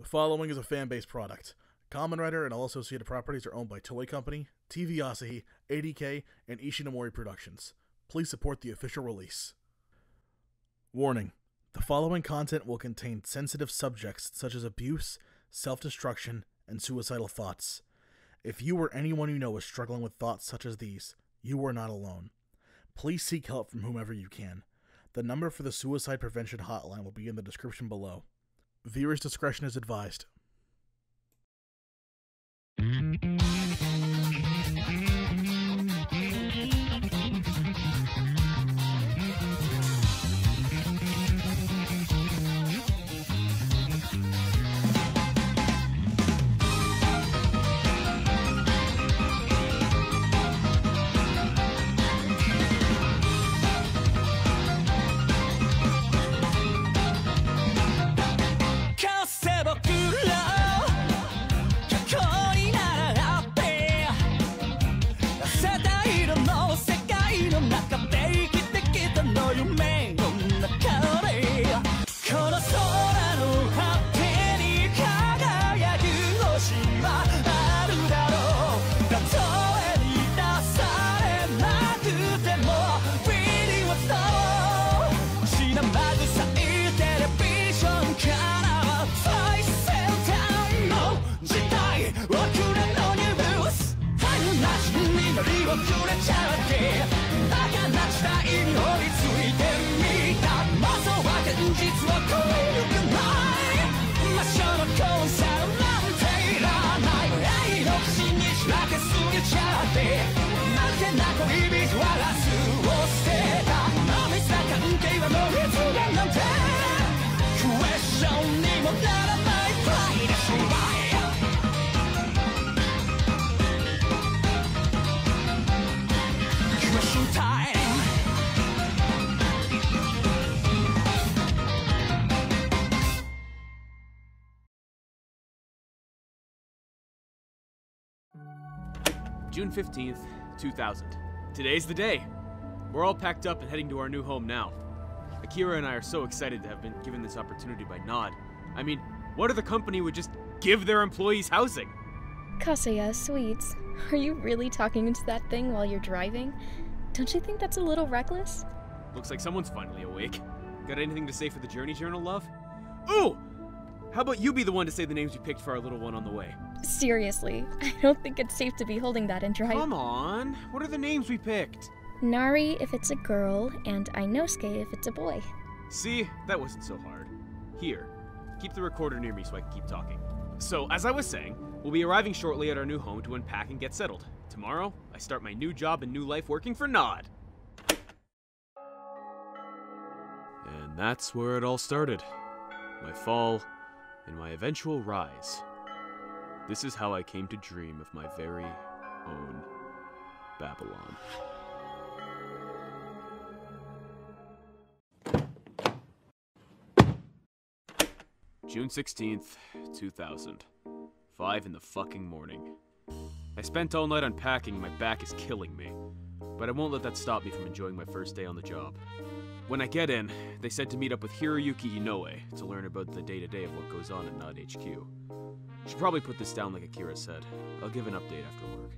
following is a fan-based product. Kamen Rider and all associated properties are owned by Toei Company, TV Asahi, ADK, and Ishinomori Productions. Please support the official release. Warning: the following content will contain sensitive subjects such as abuse, self-destruction, and suicidal thoughts. If you or anyone you know is struggling with thoughts such as these, you are not alone. Please seek help from whomever you can. The number for the suicide prevention hotline will be in the description below. Viewers' discretion is advised. June 15th, 2000. Today's the day. We're all packed up and heading to our new home now. Akira and I are so excited to have been given this opportunity by Nod. I mean, what other company would just give their employees housing? Kaseya, sweets, are you really talking into that thing while you're driving? Don't you think that's a little reckless? Looks like someone's finally awake. Got anything to say for the Journey Journal, love? Ooh! How about you be the one to say the names you picked for our little one on the way? Seriously, I don't think it's safe to be holding that and driving. Come on! What are the names we picked? Nari if it's a girl, and Inosuke if it's a boy. See? That wasn't so hard. Here, keep the recorder near me so I can keep talking. So, as I was saying, we'll be arriving shortly at our new home to unpack and get settled. Tomorrow, I start my new job and new life working for Nod. And that's where it all started. My fall, and my eventual rise. This is how I came to dream of my very own Babylon. June 16th, 2000. 5 in the fucking morning. I spent all night unpacking and my back is killing me. But I won't let that stop me from enjoying my first day on the job. When I get in, they said to meet up with Hiroyuki Inoue to learn about the day-to-day of what goes on in Nod HQ. Should probably put this down like Akira said. I'll give an update after work.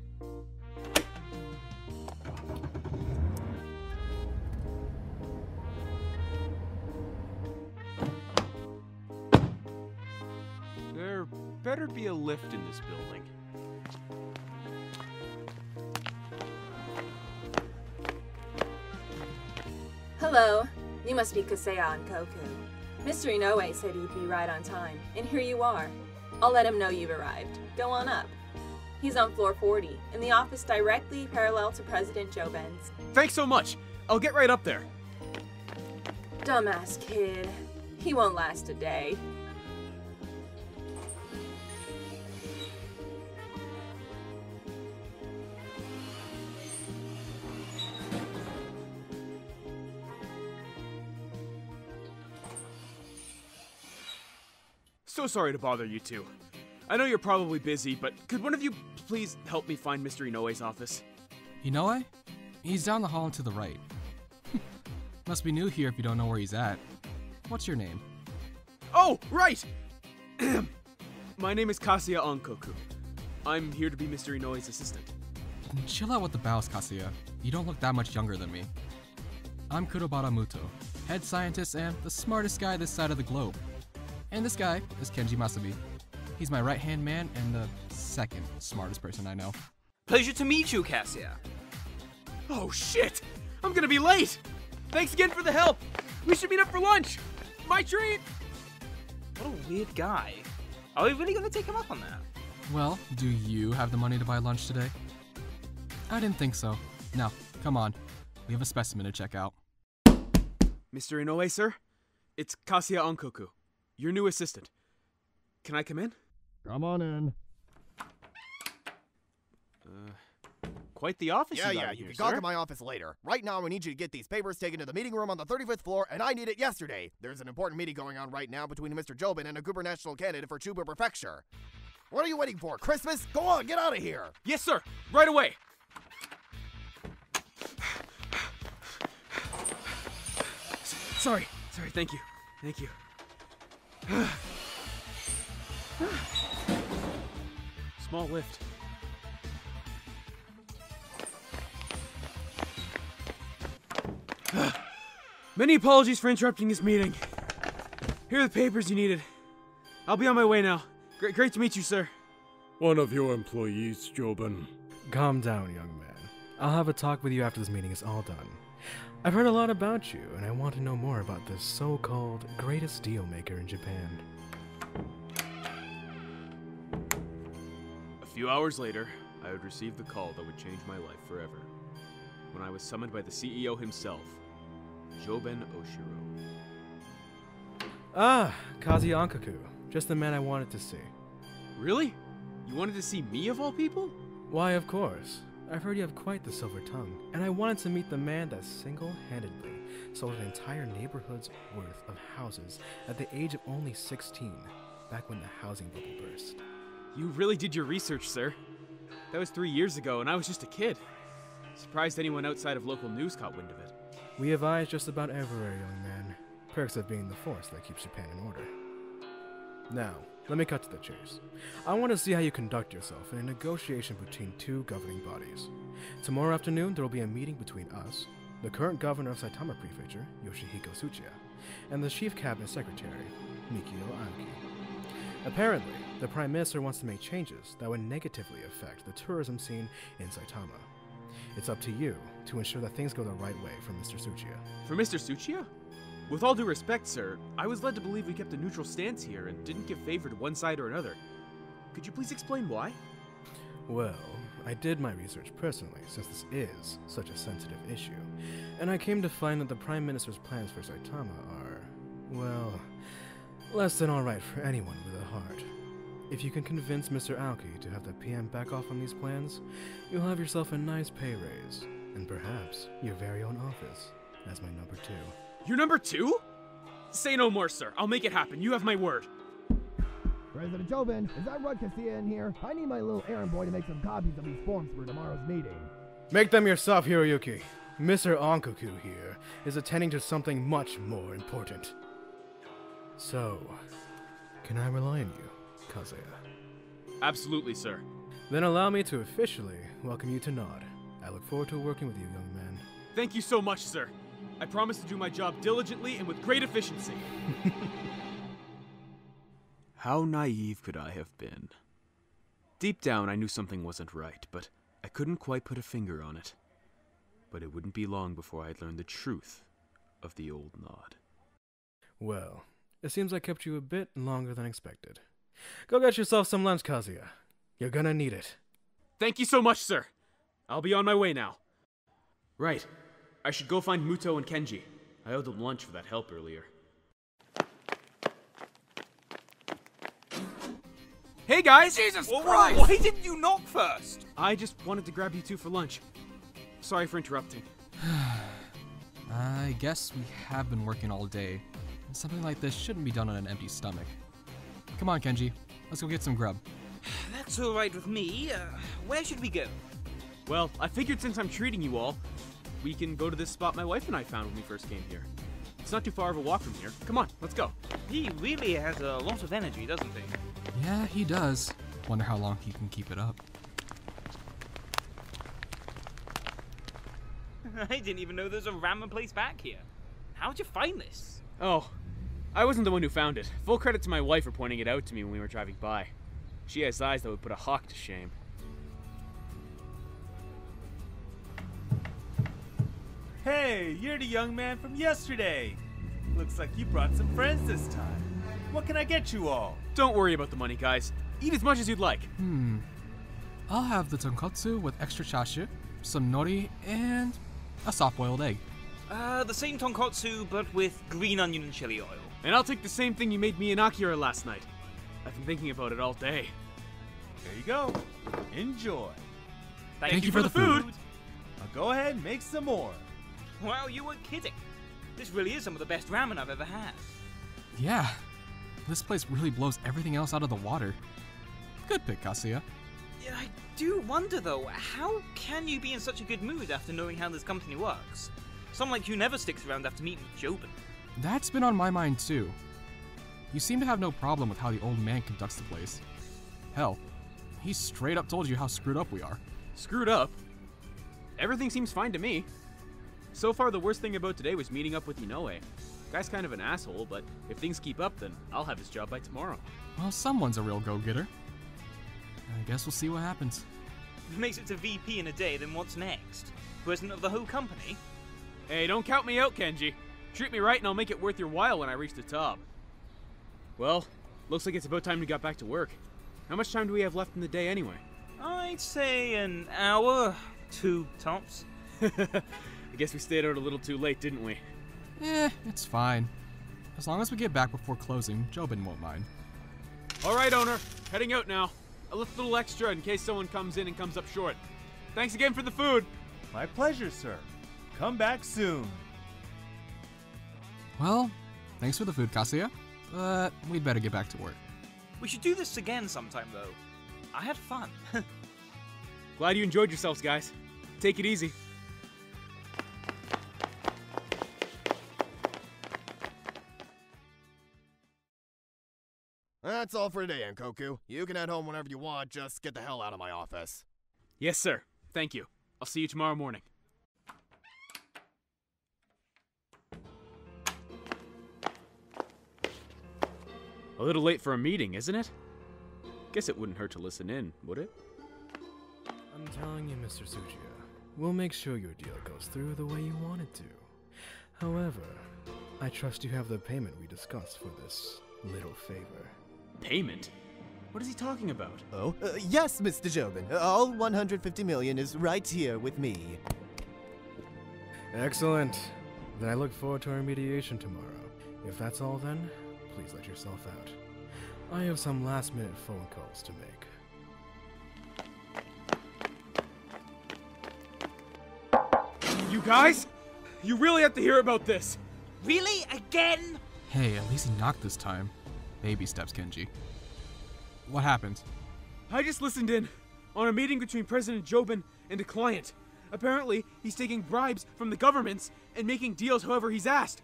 There better be a lift in this building. Hello. You must be Kaseya Ankoku. Mr. Inoue said you'd be right on time, and here you are. I'll let him know you've arrived. Go on up. He's on floor 40, in the office directly parallel to President Joben's. Thanks so much! I'll get right up there. Dumbass kid. He won't last a day. So sorry to bother you two. I know you're probably busy, but could one of you please help me find Mr. Inoue's office? Inoue? He's down the hall and to the right. Must be new here if you don't know where he's at. What's your name? Oh, right! My name is Kaseya Ankoku. I'm here to be Mr. Inoue's assistant. Chill out with the bows, Kaseya. You don't look that much younger than me. I'm Kurobara Muto, head scientist and the smartest guy this side of the globe. And this guy is Kenji Masami. He's my right-hand man and the second smartest person I know. Pleasure to meet you, Kaseya. Oh shit! I'm gonna be late! Thanks again for the help! We should meet up for lunch! My treat! What a weird guy. Are we really gonna take him up on that? Well, do you have the money to buy lunch today? I didn't think so. Now, come on. We have a specimen to check out. Mr. Inoue, sir? It's Kaseya Ankoku, your new assistant. Can I come in? Come on in. Quite the office Yeah, you got in you here, can talk sir. in my office later. Right now, I need you to get these papers taken to the meeting room on the 35th floor, and I need it yesterday. There's an important meeting going on right now between Mr. Joben and a gubernatorial candidate for Chuba Prefecture. What are you waiting for? Christmas? Go on, get out of here! Yes, sir! Right away! Sorry, thank you. Thank you. Small lift. Many apologies for interrupting this meeting. Here are the papers you needed. I'll be on my way now. Great to meet you, sir. One of your employees, Joben. Calm down, young man. I'll have a talk with you after this meeting is all done. I've heard a lot about you, and I want to know more about this so-called greatest deal maker in Japan. A few hours later, I would receive the call that would change my life forever. When I was summoned by the CEO himself, Joben Oshiro. Ah, Kaseya Ankoku. Just the man I wanted to see. Really? You wanted to see me of all people? Why, of course. I've heard you have quite the silver tongue, and I wanted to meet the man that single-handedly sold an entire neighborhood's worth of houses at the age of only 16, back when the housing bubble burst. You really did your research, sir. That was 3 years ago, and I was just a kid. Surprised anyone outside of local news caught wind of it. We have eyes just about everywhere, young man. Perks of being the force that keeps Japan in order. Now, let me cut to the chase. I want to see how you conduct yourself in a negotiation between two governing bodies. Tomorrow afternoon, there will be a meeting between us, the current governor of Saitama Prefecture, Yoshihiko Tsuchiya, and the chief cabinet secretary, Mikio Aoki. Apparently, the prime minister wants to make changes that would negatively affect the tourism scene in Saitama. It's up to you to ensure that things go the right way for Mr. Tsuchiya. For Mr. Tsuchiya? With all due respect, sir, I was led to believe we kept a neutral stance here and didn't give favor to one side or another. Could you please explain why? Well, I did my research personally, since this is such a sensitive issue, and I came to find that the Prime Minister's plans for Saitama are, well, less than alright for anyone with a heart. If you can convince Mr. Aoki to have the PM back off on these plans, you'll have yourself a nice pay raise, and perhaps your very own office as my number 2. You're number 2? Say no more, sir. I'll make it happen. You have my word. President Joben, is that Rud Kaseya in here? I need my little errand boy to make some copies of these forms for tomorrow's meeting. Make them yourself, Hiroyuki. Mr. Ankoku here is attending to something much more important. So, can I rely on you, Kaseya? Absolutely, sir. Then allow me to officially welcome you to Nod. I look forward to working with you, young man. Thank you so much, sir. I promise to do my job diligently and with great efficiency. How naive could I have been? Deep down, I knew something wasn't right, but I couldn't quite put a finger on it. But it wouldn't be long before I'd learn the truth of the old Nod. Well, it seems I kept you a bit longer than expected. Go get yourself some lunch, Kaseya. You're gonna need it. Thank you so much, sir. I'll be on my way now. Right. I should go find Muto and Kenji. I owed them lunch for that help earlier. Hey guys! Jesus Christ! Why didn't you knock first? I just wanted to grab you two for lunch. Sorry for interrupting. I guess we have been working all day. Something like this shouldn't be done on an empty stomach. Come on, Kenji. Let's go get some grub. That's alright with me. Where should we go? Well, I figured since I'm treating you all, we can go to this spot my wife and I found when we first came here. It's not too far of a walk from here. Come on, let's go. He really has a lot of energy, doesn't he? Yeah, he does. Wonder how long he can keep it up. I didn't even know there was a ramen place back here. How'd you find this? Oh, I wasn't the one who found it. Full credit to my wife for pointing it out to me when we were driving by. She has eyes that would put a hawk to shame. Hey, you're the young man from yesterday. Looks like you brought some friends this time. What can I get you all? Don't worry about the money, guys. Eat as much as you'd like. I'll have the tonkotsu with extra chashu, some nori, and a soft-boiled egg. The same tonkotsu, but with green onion and chili oil. And I'll take the same thing you made me and Akira last night. I've been thinking about it all day. There you go. Enjoy. Thank you for the food. Now go ahead and make some more. Wow, you weren't kidding. This really is some of the best ramen I've ever had. Yeah, this place really blows everything else out of the water. Good pick, Kaseya. Yeah, I do wonder though, how can you be in such a good mood after knowing how this company works? Someone like you never sticks around after meeting with Joben. That's been on my mind too. You seem to have no problem with how the old man conducts the place. Hell, he straight up told you how screwed up we are. Screwed up? Everything seems fine to me. So far, the worst thing about today was meeting up with Inoue. Guy's kind of an asshole, but if things keep up, then I'll have his job by tomorrow. Well, someone's a real go-getter. I guess we'll see what happens. If he makes it to VP in a day, then what's next? President of the whole company? Hey, don't count me out, Kenji. Treat me right and I'll make it worth your while when I reach the top. Well, looks like it's about time we got back to work. How much time do we have left in the day anyway? I'd say an hour, 2 tops. I guess we stayed out a little too late, didn't we? It's fine. As long as we get back before closing, Joben won't mind. Alright, owner. Heading out now. I left a little extra in case someone comes in and comes up short. Thanks again for the food. My pleasure, sir. Come back soon. Well, thanks for the food, Kaseya. But we'd better get back to work. We should do this again sometime though. I had fun. Glad you enjoyed yourselves, guys. Take it easy. That's all for today, Ankoku. You can head home whenever you want, just get the hell out of my office. Yes, sir. Thank you. I'll see you tomorrow morning. A little late for a meeting, isn't it? Guess it wouldn't hurt to listen in, would it? I'm telling you, Mr. Tsuchiya, we'll make sure your deal goes through the way you want it to. However, I trust you have the payment we discussed for this little favor. Payment? What is he talking about? Oh, yes, Mr. Joben. All 150 million is right here with me. Excellent. Then I look forward to our mediation tomorrow. If that's all then, please let yourself out. I have some last-minute phone calls to make. You guys? You really have to hear about this. Really? Again? Hey, at least he knocked this time. Baby steps, Kenji. What happened? I just listened in on a meeting between President Joben and a client. Apparently, he's taking bribes from the governments and making deals however he's asked.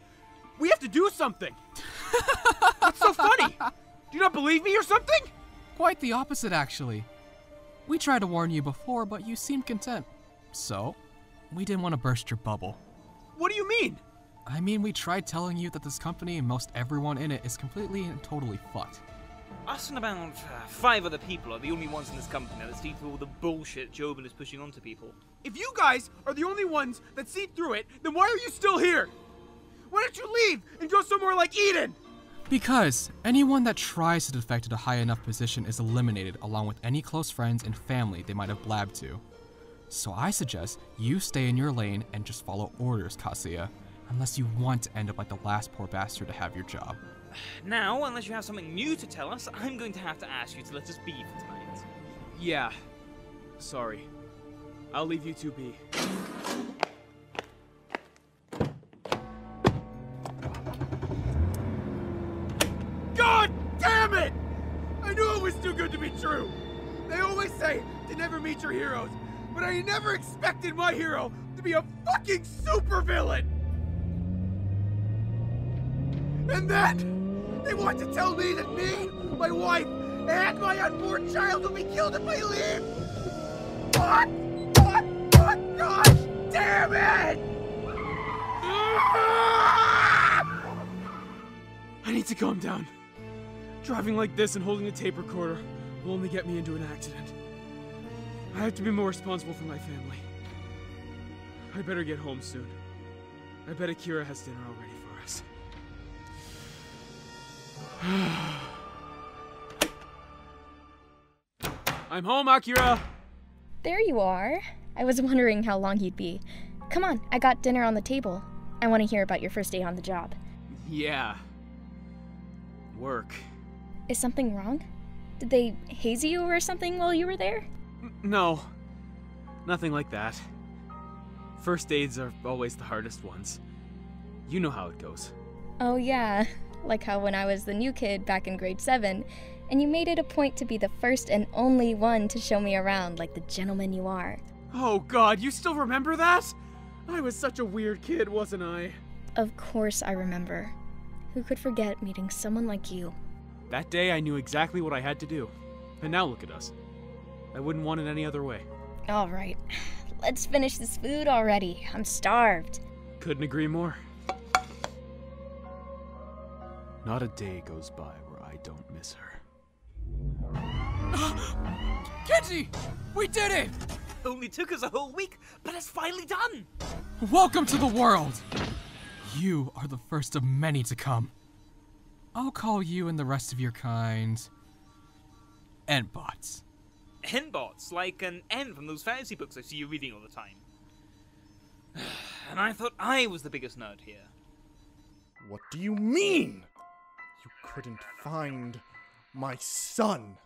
We have to do something. What's so funny? Do you not believe me or something? Quite the opposite, actually. We tried to warn you before, but you seemed content. So, we didn't want to burst your bubble. What do you mean? I mean, we tried telling you that this company and most everyone in it is completely and totally fucked. Us and about 5 other people are the only ones in this company that see through all the bullshit Joben is pushing onto people. If you guys are the only ones that see through it, then why are you still here? Why don't you leave and go somewhere like Eden? Because anyone that tries to defect at a high enough position is eliminated along with any close friends and family they might have blabbed to. So I suggest you stay in your lane and just follow orders, Kaseya, unless you want to end up like the last poor bastard to have your job. Now, unless you have something new to tell us, I'm going to have to ask you to let us be for tonight. Yeah. Sorry. I'll leave you two be. God damn it! I knew it was too good to be true! They always say to never meet your heroes, but I never expected my hero to be a fucking supervillain! And then, they want to tell me that me, my wife, And my unborn child will be killed if I leave! What? Gosh damn it! I need to calm down. Driving like this and holding a tape recorder will only get me into an accident. I have to be more responsible for my family. I better get home soon. I bet Akira has dinner already for us. I'm home, Akira! There you are. I was wondering how long you'd be. Come on, I got dinner on the table. I want to hear about your first day on the job. Yeah. Work. Is something wrong? Did they haze you or something while you were there? No. Nothing like that. First aids are always the hardest ones. You know how it goes. Oh yeah, like how when I was the new kid back in grade 7, and you made it a point to be the first and only one to show me around like the gentleman you are. Oh god, you still remember that? I was such a weird kid, wasn't I? Of course I remember. Who could forget meeting someone like you? That day I knew exactly what I had to do. And now look at us. I wouldn't want it any other way. Alright, let's finish this food already. I'm starved. Couldn't agree more. Not a day goes by where I don't miss her. Kenji! We did it! Only took us a whole week, but it's finally done! Welcome to the world! You are the first of many to come. I'll call you and the rest of your kind... Endbots. Endbots, like an N from those fantasy books I see you reading all the time. And I thought I was the biggest nerd here. What do you mean? You couldn't find my son.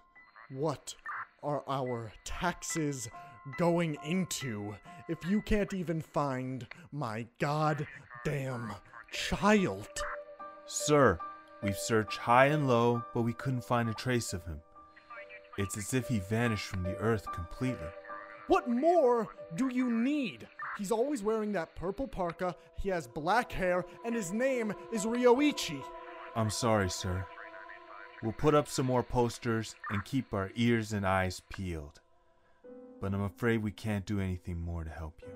What are our taxes going into if you can't even find my goddamn child? Sir, we've searched high and low, but we couldn't find a trace of him. It's as if he vanished from the earth completely. What more do you need? He's always wearing that purple parka, he has black hair, and his name is Ryoichi. I'm sorry, sir. We'll put up some more posters and keep our ears and eyes peeled. But I'm afraid we can't do anything more to help you.